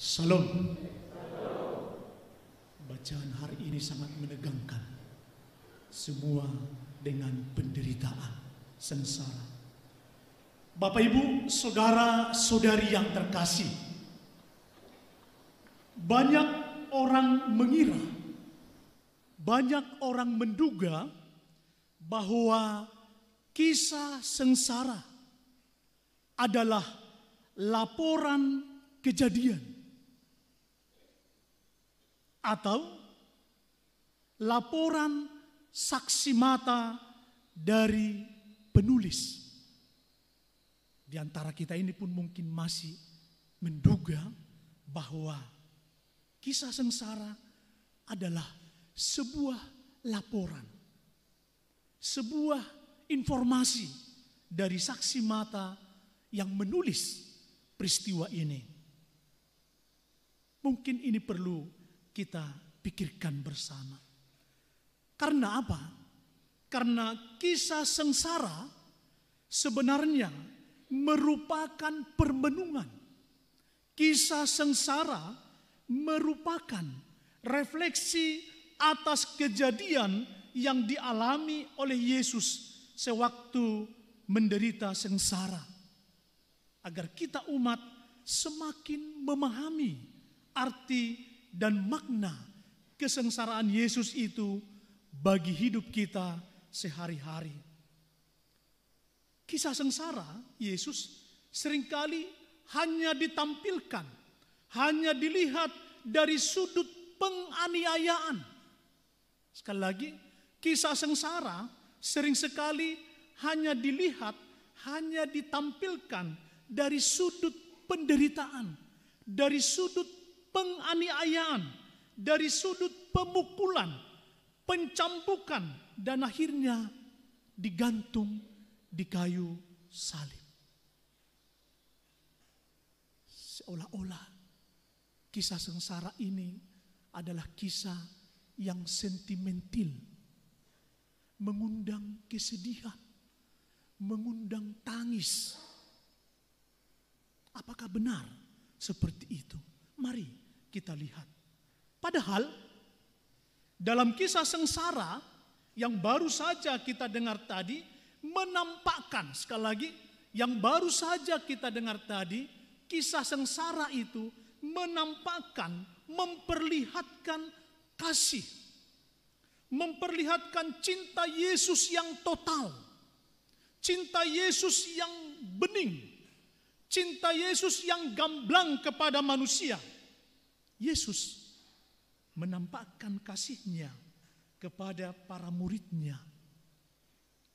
Salam. Bacaan hari ini sangat menegangkan. Semua dengan penderitaan, sengsara. Bapak, Ibu, saudara, saudari yang terkasih, banyak orang mengira, banyak orang menduga bahwa kisah sengsara adalah laporan kejadian atau laporan saksi mata dari penulis. Di antara kita ini pun mungkin masih menduga bahwa kisah sengsara adalah sebuah laporan, sebuah informasi dari saksi mata yang menulis peristiwa ini. Mungkin ini perlu kita pikirkan bersama. Karena apa? Karena kisah sengsara sebenarnya merupakan permenungan. Kisah sengsara merupakan refleksi atas kejadian yang dialami oleh Yesus sewaktu menderita sengsara. Agar kita umat semakin memahami arti dan makna kesengsaraan Yesus itu bagi hidup kita sehari-hari. Kisah sengsara Yesus seringkali hanya ditampilkan, hanya dilihat dari sudut penganiayaan. Sekali lagi, kisah sengsara sering sekali hanya dilihat, hanya ditampilkan dari sudut penderitaan, dari sudut penganiayaan, dari sudut pemukulan, pencambukan, dan akhirnya digantung di kayu salib. Seolah-olah kisah sengsara ini adalah kisah yang sentimental, mengundang kesedihan, mengundang tangis. Apakah benar seperti itu? Mari kita lihat. Padahal dalam kisah sengsara yang baru saja kita dengar tadi menampakkan, sekali lagi, yang baru saja kita dengar tadi, kisah sengsara itu menampakkan, memperlihatkan kasih, memperlihatkan cinta Yesus yang total, cinta Yesus yang bening, cinta Yesus yang gamblang kepada manusia. Yesus menampakkan kasihnya kepada para muridnya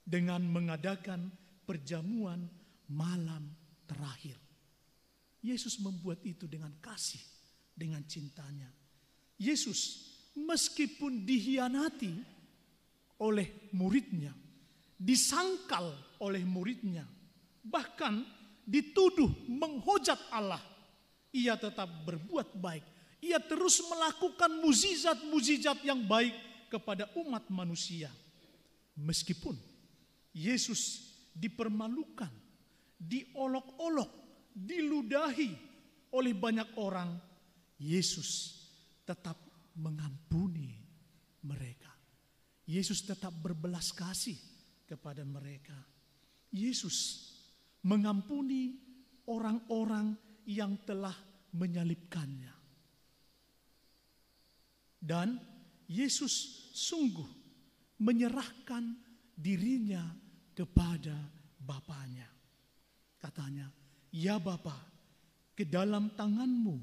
dengan mengadakan perjamuan malam terakhir. Yesus membuat itu dengan kasih, dengan cintanya. Yesus meskipun dihianati oleh muridnya, disangkal oleh muridnya, bahkan dituduh menghujat Allah, ia tetap berbuat baik. Ia terus melakukan mukjizat-mukjizat yang baik kepada umat manusia. Meskipun Yesus dipermalukan, diolok-olok, diludahi oleh banyak orang, Yesus tetap mengampuni mereka. Yesus tetap berbelas kasih kepada mereka. Yesus mengampuni orang-orang yang telah menyalibkannya. Dan Yesus sungguh menyerahkan dirinya kepada Bapanya. Katanya, "Ya Bapa, ke dalam tangan-Mu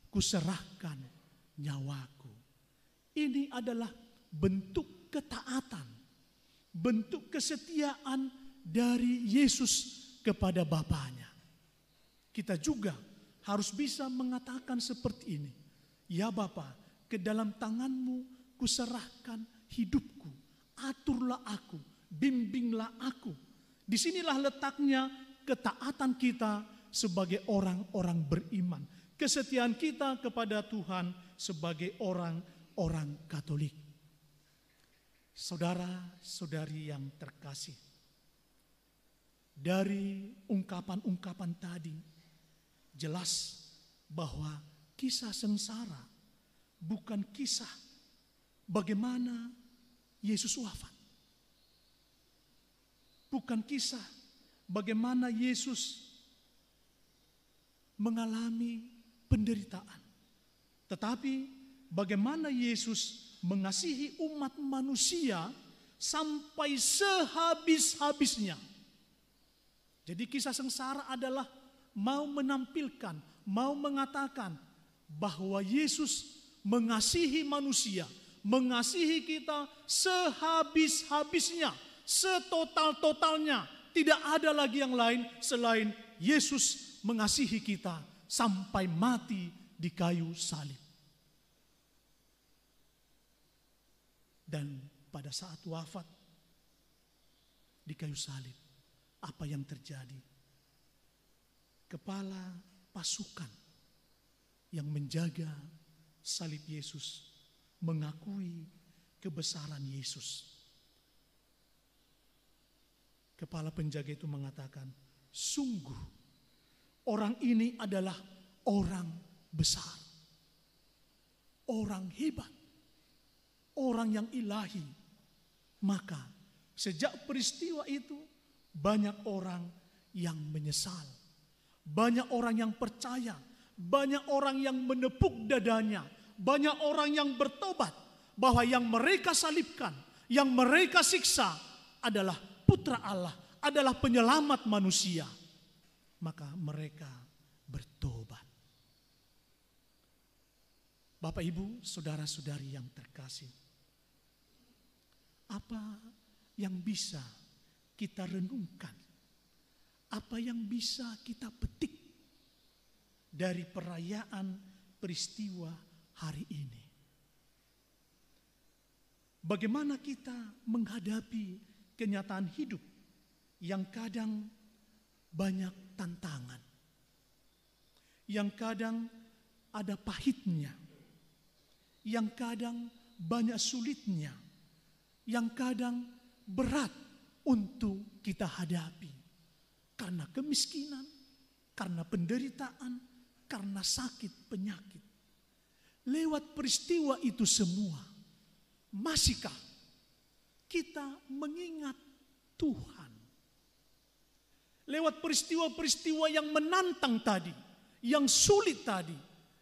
kuserahkan nyawaku." Ini adalah bentuk ketaatan, bentuk kesetiaan dari Yesus kepada Bapanya. Kita juga harus bisa mengatakan seperti ini. "Ya Bapa, ke dalam tangan-Mu kuserahkan hidupku. Aturlah aku, bimbinglah aku." Disinilah letaknya ketaatan kita sebagai orang-orang beriman. Kesetiaan kita kepada Tuhan sebagai orang-orang Katolik. Saudara-saudari yang terkasih, dari ungkapan-ungkapan tadi jelas bahwa kisah sengsara, bukan kisah bagaimana Yesus wafat. Bukan kisah bagaimana Yesus mengalami penderitaan. Tetapi bagaimana Yesus mengasihi umat manusia sampai sehabis-habisnya. Jadi kisah sengsara adalah mau menampilkan, mau mengatakan bahwa Yesus mengasihi manusia, mengasihi kita sehabis-habisnya, setotal-totalnya. Tidak ada lagi yang lain selain Yesus mengasihi kita sampai mati di kayu salib. Dan pada saat wafat di kayu salib, apa yang terjadi? Kepala pasukan yang menjaga salib Yesus mengakui kebesaran Yesus. Kepala penjaga itu mengatakan, sungguh orang ini adalah orang besar, orang hebat, orang yang ilahi. Maka sejak peristiwa itu banyak orang yang menyesal, banyak orang yang percaya, banyak orang yang menepuk dadanya, banyak orang yang bertobat bahwa yang mereka salibkan, yang mereka siksa adalah Putra Allah, adalah penyelamat manusia. Maka mereka bertobat. Bapak, Ibu, saudara-saudari yang terkasih, apa yang bisa kita renungkan? Apa yang bisa kita petik dari perayaan peristiwa hari ini? Bagaimana kita menghadapi kenyataan hidup yang kadang banyak tantangan, yang kadang ada pahitnya, yang kadang banyak sulitnya, yang kadang berat untuk kita hadapi karena kemiskinan, karena penderitaan, karena sakit penyakit. Lewat peristiwa itu semua, masihkah kita mengingat Tuhan? Lewat peristiwa-peristiwa yang menantang tadi, yang sulit tadi,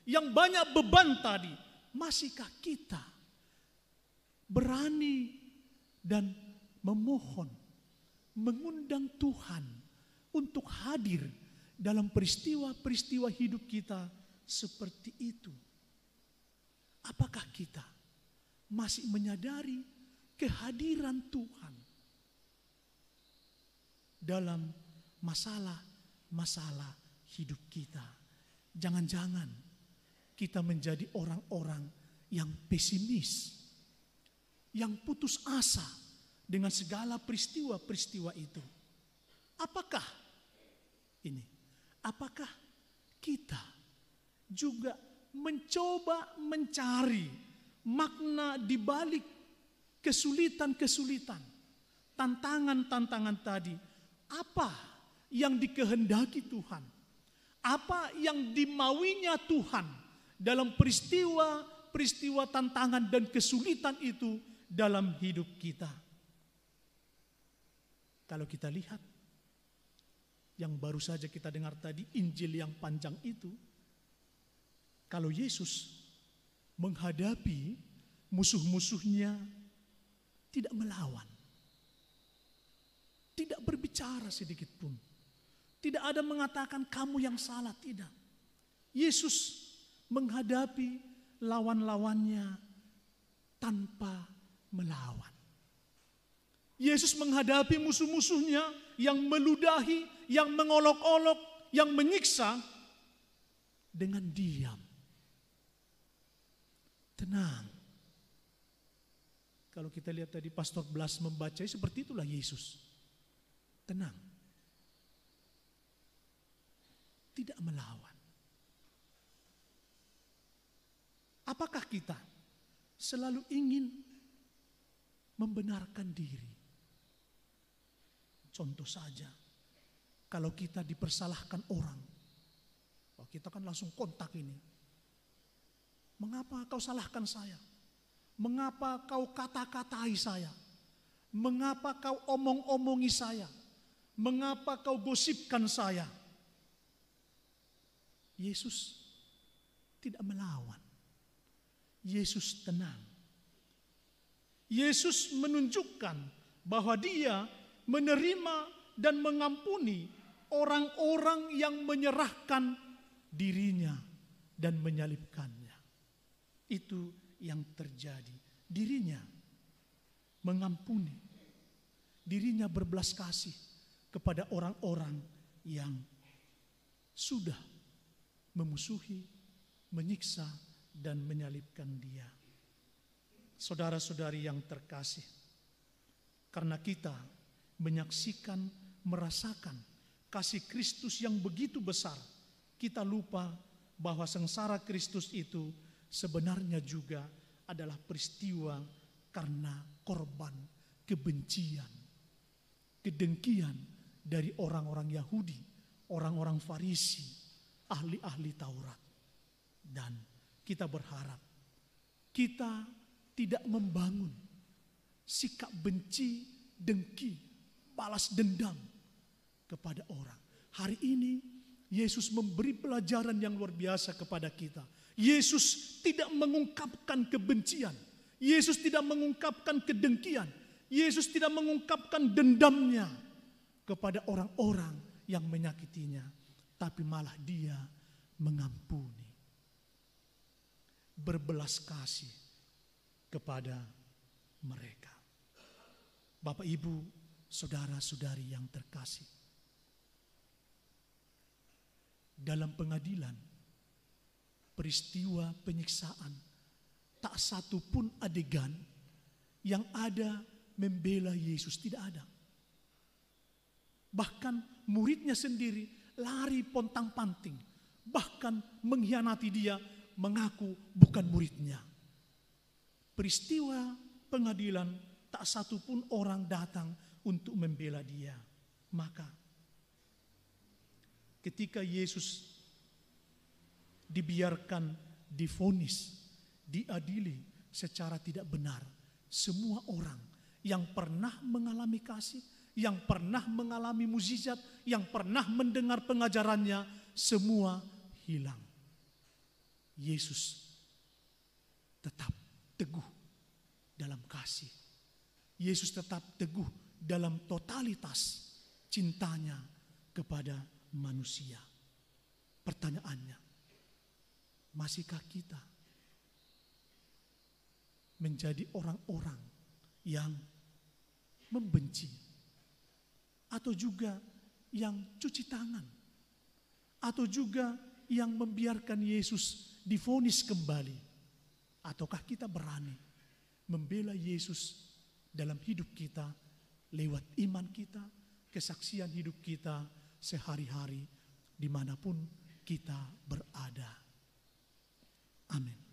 yang banyak beban tadi, masihkah kita berani dan memohon, mengundang Tuhan untuk hadir dalam peristiwa-peristiwa hidup kita seperti itu? Apakah kita masih menyadari kehadiran Tuhan dalam masalah-masalah hidup kita? Jangan-jangan kita menjadi orang-orang yang pesimis, yang putus asa dengan segala peristiwa-peristiwa itu. Apakah kita juga mencoba mencari makna di balik kesulitan-kesulitan, tantangan-tantangan tadi? Apa yang dikehendaki Tuhan? Apa yang dimauinya Tuhan dalam peristiwa tantangan dan kesulitan itu dalam hidup kita? Kalau kita lihat yang baru saja kita dengar tadi, Injil yang panjang itu, kalau Yesus menghadapi musuh-musuhnya tidak melawan, tidak berbicara sedikit pun, tidak ada mengatakan kamu yang salah, tidak. Yesus menghadapi lawan-lawannya tanpa melawan. Yesus menghadapi musuh-musuhnya yang meludahi, yang mengolok-olok, yang menyiksa dengan diam, tenang. Kalau kita lihat tadi Pastor Blas membaca, seperti itulah Yesus. Tenang. Tidak melawan. Apakah kita selalu ingin membenarkan diri? Contoh saja, kalau kita dipersalahkan orang, kita kan langsung kontak ini. Mengapa kau salahkan saya? Mengapa kau kata-katai saya? Mengapa kau omong-omongi saya? Mengapa kau gosipkan saya? Yesus tidak melawan. Yesus tenang. Yesus menunjukkan bahwa dia menerima dan mengampuni orang-orang yang menyerahkan dirinya dan menyalibkannya. Itu yang terjadi. Dirinya mengampuni. Dirinya berbelas kasih kepada orang-orang yang sudah memusuhi, menyiksa, dan menyalibkan dia. Saudara-saudari yang terkasih, karena kita menyaksikan, merasakan kasih Kristus yang begitu besar, kita lupa bahwa sengsara Kristus itu sebenarnya juga adalah peristiwa karena korban kebencian, kedengkian dari orang-orang Yahudi, orang-orang Farisi, ahli-ahli Taurat. Dan kita berharap kita tidak membangun sikap benci, dengki, balas dendam kepada orang. Hari ini Yesus memberi pelajaran yang luar biasa kepada kita. Yesus tidak mengungkapkan kebencian. Yesus tidak mengungkapkan kedengkian. Yesus tidak mengungkapkan dendamnya kepada orang-orang yang menyakitinya. Tapi malah dia mengampuni. Berbelas kasih kepada mereka. Bapak, Ibu, saudara-saudari yang terkasih. Dalam pengadilan, peristiwa penyiksaan, tak satu pun adegan yang ada membela Yesus, tidak ada. Bahkan muridnya sendiri lari pontang-panting, bahkan mengkhianati dia, mengaku bukan muridnya. Peristiwa pengadilan, tak satu pun orang datang untuk membela dia. Maka ketika Yesus dibiarkan divonis, diadili secara tidak benar, semua orang yang pernah mengalami kasih, yang pernah mengalami mukjizat, yang pernah mendengar pengajarannya, semua hilang. Yesus tetap teguh dalam kasih. Yesus tetap teguh dalam totalitas cintanya kepada manusia. Pertanyaannya, masihkah kita menjadi orang-orang yang membenci atau juga yang cuci tangan atau juga yang membiarkan Yesus divonis kembali? Ataukah kita berani membela Yesus dalam hidup kita lewat iman kita, kesaksian hidup kita sehari-hari dimanapun kita berada? Amin.